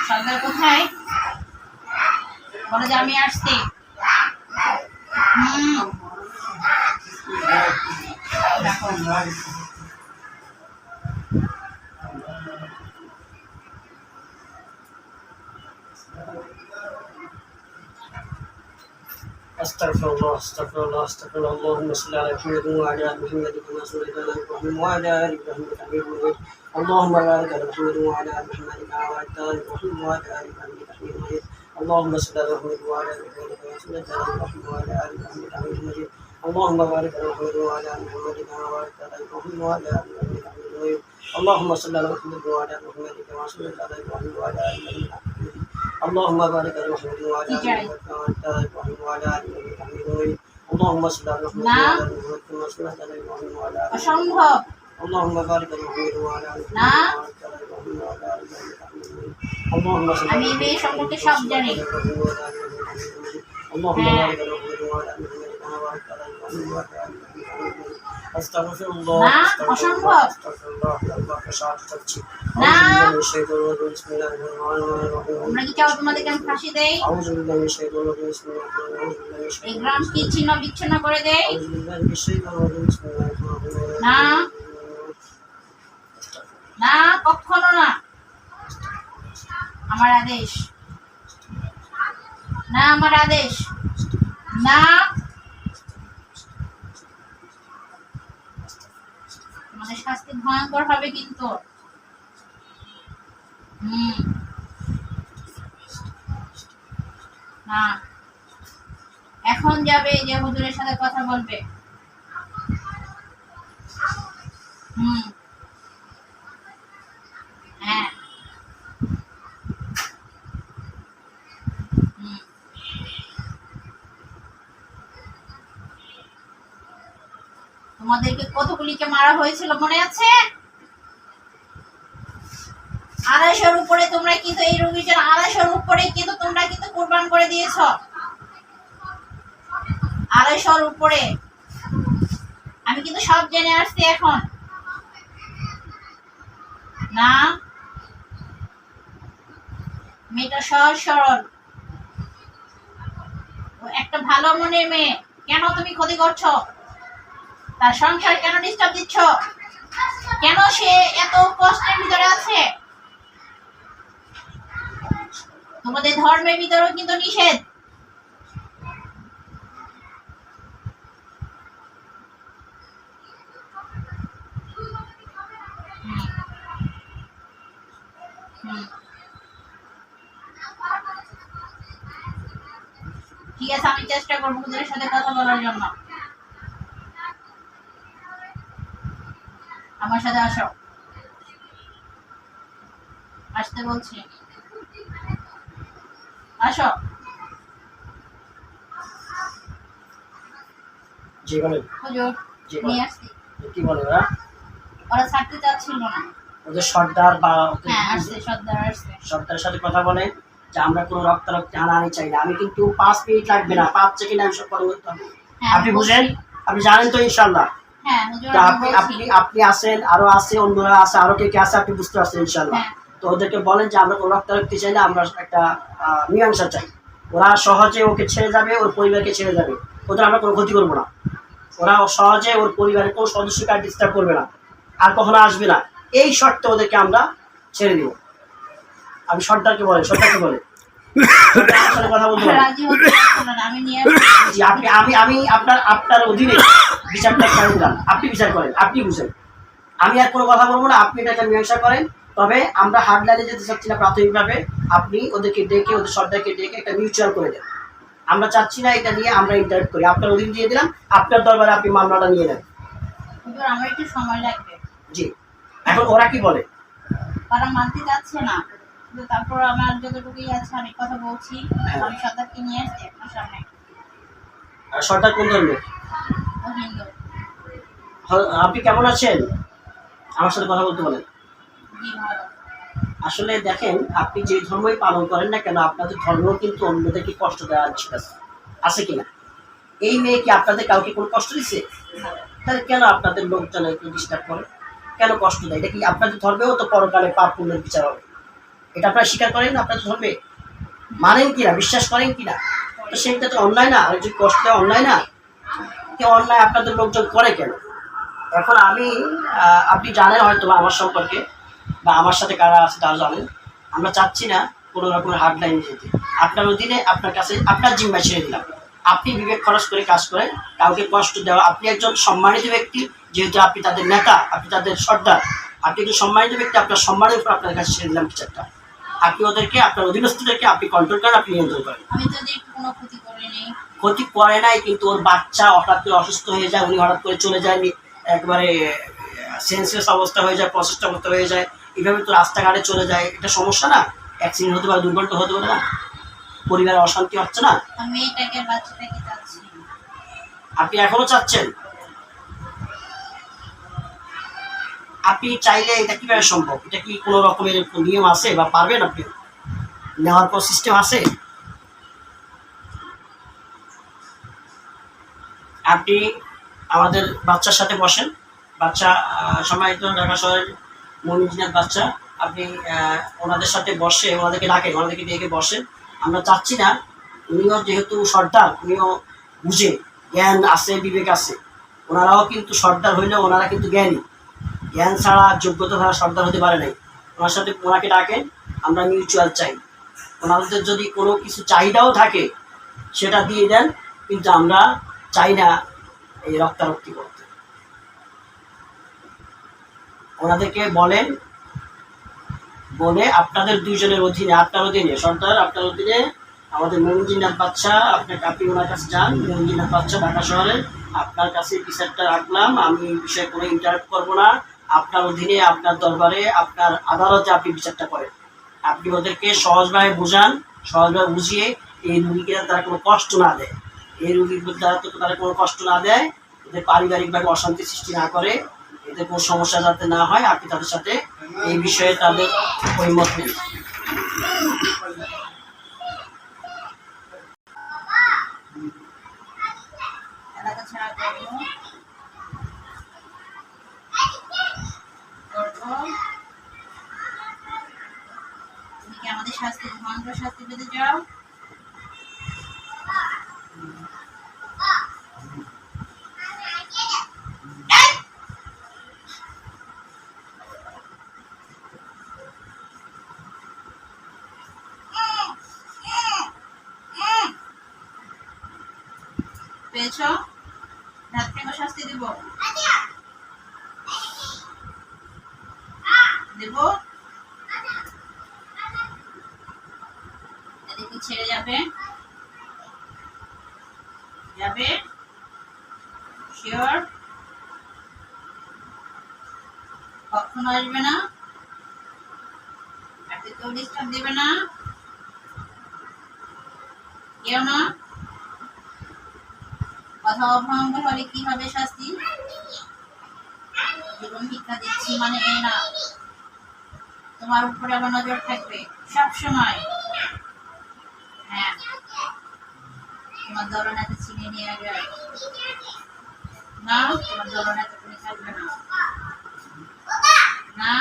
সরকার কোথায়? বলে যে আমি আসছি। দেখো استغفر الله استغفر الله استغفر الله اللهم صل على محمد وعلى ال محمد كما صليت على ابراهيم وعلى ال ابراهيم انك حميد مجيد اللهم بارك على محمد وعلى ال محمد كما باركت على ابراهيم وعلى ال ابراهيم انك حميد مجيد اللهم صل على محمد وعلى ال محمد كما صليت على ابراهيم وعلى ال ابراهيم انك حميد مجيد اللهم بارك على محمد وعلى ال محمد كما باركت على ابراهيم وعلى ال ابراهيم انك حميد مجيد اللهم صل على محمد وعلى ال محمد كما صليت على ابراهيم وعلى ال ابراهيم انك حميد مجيد اللهم بارك على محمد وعلى ال محمد كما باركت على ابراهيم وعلى ال ابراهيم انك حميد مجيد اللهم صل على محمد وعلى ال محمد كما صليت على ابراهيم وعلى ال অসম্ভব اللهم بارك على محمد وعلى ال محمد না كما باركت على ابراهيم وعلى ال ابراهيم انك حميد مجيد اللهم صل আমি على মেয়ে সম্পর্কে সব জানি। اللهم بارك على محمد وعلى ال محمد كما باركت على ابراهيم وعلى ال ابراهيم انك حميد مجيد استغفر الله না অসম্ভব استغفر الله الله كشاف تبكي না من الشيطان الرجيم بسم الله الرحمن الرحيم আমরা কি চাও তোমাদেরকে আমি ফাঁসি দেই? أعوذ بالله من الشيطان الرجيم بسم الله الرحمن الرحيم أعوذ بالله من এই الشيطان গ্রাম কি ছিন্ন বিচ্ছিন্ন করে দেই? أعوذ بالله من الشيطان الرجيم بسم الله الرحمن الرحيم না না কখনো না, আমার আদেশ না, আমার আদেশ না। তোমাদের শাস্তি ভয়ঙ্কর হবে কিন্তু। না এখন যাবে যে হুজুরের সাথে কথা বলবে। হ্যাঁ তোমাদেরকে কতগুলিকে মারা হয়েছিল মনে আছে? 250-র উপরে তোমরা কিন্তু এই রোগীটার 250-র উপরে কিন্তু তোমরা কিন্তু কুরবান করে দিয়েছ। 250-র উপরে আমি কিন্তু সব জেনে আসছি এখন। না মেয়েটা সহজ সরল, ও একটা ভালো মনের মেয়ে, কেন তুমি ক্ষতি করছো? তার সংসার কেন ডিস্টার্ব দিচ্ছ? কেন সে এত কষ্টের ভিতরে আছে? তোমাদের ধর্মের ভিতরেও কিন্তু নিষেধ। ঠিক আছে, আমি চেষ্টা করবো হুজুরের সাথে কথা বলার জন্য। আমার সাথে আসো, আসতে বলছি, আসো। জি বলেন হুজুর জি বলেন নিয়ে আসছি। কি বলে ওরা? ওরা ছাড়তে চাচ্ছিল না। ওদের সর্দার বা হ্যাঁ আসছে, সর্দার আসছে। সর্দারের সাথে কথা বলে যে আমরা কোনো রক্তারক্তি হানাহানি চাই না। আমি কিন্তু 5 মিনিট লাগবে না, 5 সেকেন্ড আমি সব কথা বলতে হবে। হ্যাঁ, আপনি বুঝেন, আপনি জানেন তো ইনশাআল্লাহ। হ্যাঁ হুজুর তো আমি আপনি বলছি। আপনি আপনি আছেন, আরো আছে, অন্যরা আছে, আরো কে কে আছে আপনি বুঝতে পারছেন ইনশাআল্লাহ। হ্যাঁ। তো ওদেরকে বলেন যে আমরা কোনো রক্তারক্তি চাই না, আমরা একটা মীমাংসা চাই। ওরা সহজে ওকে ছেড়ে যাবে, ওর পরিবারকে ছেড়ে যাবে, ওদের আমরা কোনো ক্ষতি করবো না। ওরা সহজে ওর পরিবারের কোনো সদস্যকে আর ডিস্টার্ব করবে না, আর কখনো আসবে না, এই শর্তে ওদেরকে আমরা ছেড়ে দিব। আমি সর্দারকে বলে, সর্দারকে বলে কথা বলতে পারি। রাজি হতে পারছিল না, আমি নিয়ে আসছি। জি আপনি আমি আমি আপনার অধীনে বিচারটা করে দিলাম, আপনি বিচার করেন, আপনি বুঝেন। আমি আর কোনো কথা বলবো না, আপনি এটা মীমাংসা করেন। তবে আমরা হার্ড লাইনে যেতে চাচ্ছি না প্রাথমিকভাবে, আপনি ওদেরকে ডেকে, ওদের সর্দারকে ডেকে একটা মিউচুয়াল করে দেন। আমরা চাচ্ছি না এটা নিয়ে আমরা ইন্টারেক্ট করি, আপনার অধীন দিয়ে দিলাম, আপনার দরবারে আপনি মামলাটা নিয়ে নেন। হুজুর আমার একটু সময় লাগবে। জি এখন ওরা কি বলে? ওরা মানতে চাচ্ছে না, কিন্তু তারপর আমার যতটুকুই আছে আমি কথা বলছি। আমি সর্দারকে নিয়ে আসছি আপনার সামনে। সর্দার কোন ধরনের? ও হিন্দু। আপনি কেমন আছেন? আমার সাথে কথা বলতে বলেন। জি ভালো। আসলে দেখেন, আপনি যে ধর্মই পালন করেন না কেন, আপনাদের ধর্ম কিন্তু অন্যদেরকে কষ্ট দেওয়ার আছে কিনা? এই মেয়ে কি আপনাদের কাউকে কোনো কষ্ট দিচ্ছে? তাহলে কেন আপনাদের লোকজন একটু ডিস্টার্ব করে, কেন কষ্ট দেয়? এটা কি আপনাদের ধর্মেও তো পরকালে পাপ পুণ্যের বিচার হবে? এটা আপনারা স্বীকার করেন না আপনাদের ধর্মে? মানেন কিনা, বিশ্বাস করেন কিনা? তো সেটা তো অন্যায় না? আরেকজন কষ্ট দেওয়া অন্যায় না? অন্যায় আপনাদের লোকজন করে কেন? এখন আমি আপনি জানেন হয়তো বা আমার সম্পর্কে, বা আমার সাথে কারা আছে তারা জানেন, আমরা চাচ্ছি না কোনো রকমের হার্ড লাইনে যেতে। আপনার অধীনে আপনার কাছে আপনার জিম্মা ছেড়ে দিলাম, আপনি বিবেক খরচ করে কাজ করেন। কাউকে কষ্ট দেওয়া, আপনি একজন সম্মানিত ব্যক্তি, যেহেতু আপনি তাদের নেতা, আপনি তাদের সর্দার, আপনি একজন সম্মানিত ব্যক্তি, আপনার সম্মানের উপর আপনার কাছে ছেড়ে দিলাম বিচারটা। আপনি ওদেরকে, আপনার অধীনস্থদেরকে আপনি কন্ট্রোল করেন, আপনি নিয়ন্ত্রণ করেন। আমি যদি কোনো ক্ষতি করিনি। ক্ষতি করে নাই, কিন্তু ওর বাচ্চা হঠাৎ করে অসুস্থ হয়ে যায়, উনি হঠাৎ করে চলে যায়, একবারে সেন্সলেস অবস্থা হয়ে যায়, প্রসেসড অবস্থা হয়ে যায়, এইভাবে তো রাস্তাঘাটে চলে যায়, এটা সমস্যা না? অ্যাক্সিডেন্ট হতে পারে, দুর্ঘটনা হতে পারে না? পরিবারে অশান্তি হচ্ছে না? আমি এটাকে বাচ্চাটাকে চাচ্ছি। আপনি এখনো চাচ্ছেন? আপনি চাইলে এটা কিভাবে সম্ভব? এটা কি কোনো রকমের নিয়ম আছে বা পারবেন আপনি নেওয়ার পর? সিস্টেম আছে? আপনি আমাদের বাচ্চার সাথে বসেন, বাচ্চা সম্মানিত ঢাকা শহরের মনিজিনার বাচ্চা, আপনি ওনাদের সাথে বসে ওনাদেরকে ডাকেন, ওনাদেরকে ডেকে বসেন। আমরা চাচ্ছি না, উনিও যেহেতু সর্দার, উনিও বুঝে, জ্ঞান আছে, বিবেক আছে, ওনারাও কিন্তু সর্দার হইলেও ওনারা কিন্তু জ্ঞানী, জ্ঞান ছাড়া যোগ্যতা ছাড়া সর্দার হতে পারে নাই। ওনার সাথে ওনাকে ডাকেন, আমরা মিউচুয়াল চাই। ওনাদের যদি কোনো কিছু চাহিদাও থাকে সেটা দিয়ে দেন, কিন্তু আমরা চাই না এই রক্তারক্তি করতে। ওনাদেরকে বলেন, বলে আপনাদের দুইজনের অধীনে, আপনার অধীনে সর্দার, আপনার অধীনে আমাদের মঞ্জিনাথ বাচ্চা, আপনি ওনার কাছে যান। মঞ্জিনাথ বাচ্চা ঢাকা শহরের, আপনার কাছে বিচারটা রাখলাম, আমি এই বিষয়ে কোনো ইন্টারাক্ট করবো না। আপনার অধীনে, আপনার দরবারে, আপনার আদালতে আপনি বিচারটা করেন। আপনি ওদেরকে সহজভাবে বোঝান, সহজভাবে বুঝিয়ে এই রুগীকে তারা কোনো কষ্ট না দেয়, এই রুগীর দ্বারা তো তারা কোনো কষ্ট না দেয়, এদের পারিবারিকভাবে অশান্তি সৃষ্টি না করে, এদের কোনো সমস্যা যাতে না হয়, আপনি তাদের সাথে এই বিষয়ে তাদের ঐমত নেন। এলাকা ছাড়া করবো। তুমি কি আমাদের শাস্তি, ভয়ঙ্কর শাস্তি পেতে চাও? পেয়েছ? রাত্রে শাস্তি দেব, দেব। এদিকে ছেড়ে যাবে, যাবে শিওর? কখনো আসবে না? আর কেউ ডিস্টার্ব দেবে না? কেউ না? কথা অভঙ্গ হলে কি হবে শাস্তি? জীবন ভিক্ষা দিচ্ছি মানে এই না, তোমার উপরে আমার নজর থাকবে সব সময়। হ্যাঁ, তোমার দলনেতা ছিনে নিয়ে যায় না, তোমার দলনেতা তুমি থাকবে না। না,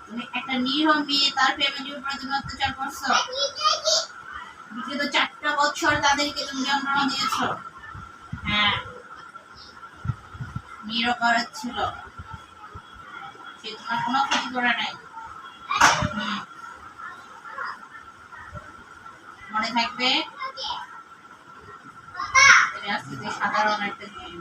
তুমি একটা নিরীহ মেয়ে, তার ফ্যামিলির উপরে তুমি অত্যাচার করছো। বিগত 4টা বছর তাদেরকে তুমি যন্ত্রণা দিয়েছ। হ্যাঁ, নিরপরাধ ছিল, সে তোমার কোনো ক্ষতি করে নাই। মনে থাকবে? আজকে সাধারণ একটা দিন।